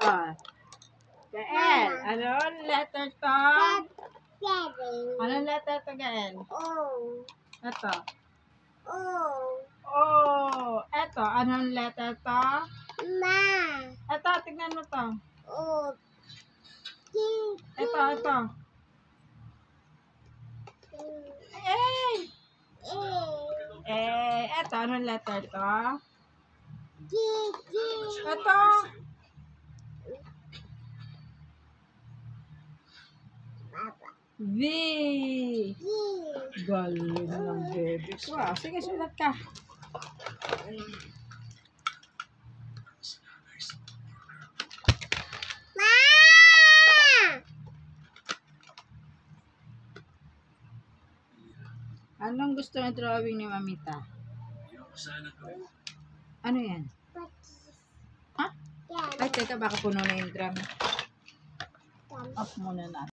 Oh. Gael, anong letter to? Anong letter to, Gael? Ito. Oh. Ito, anong letter to? Ito, tignan mo to. Ito. Ito, anong letter to? Ito. V. Galing ng baby ko. Sige, sulat ka. Anong gusto ng drawing ni Mamita? Ano yan? Ha? Ay, teka, baka puno na yung drum. Off muna natin.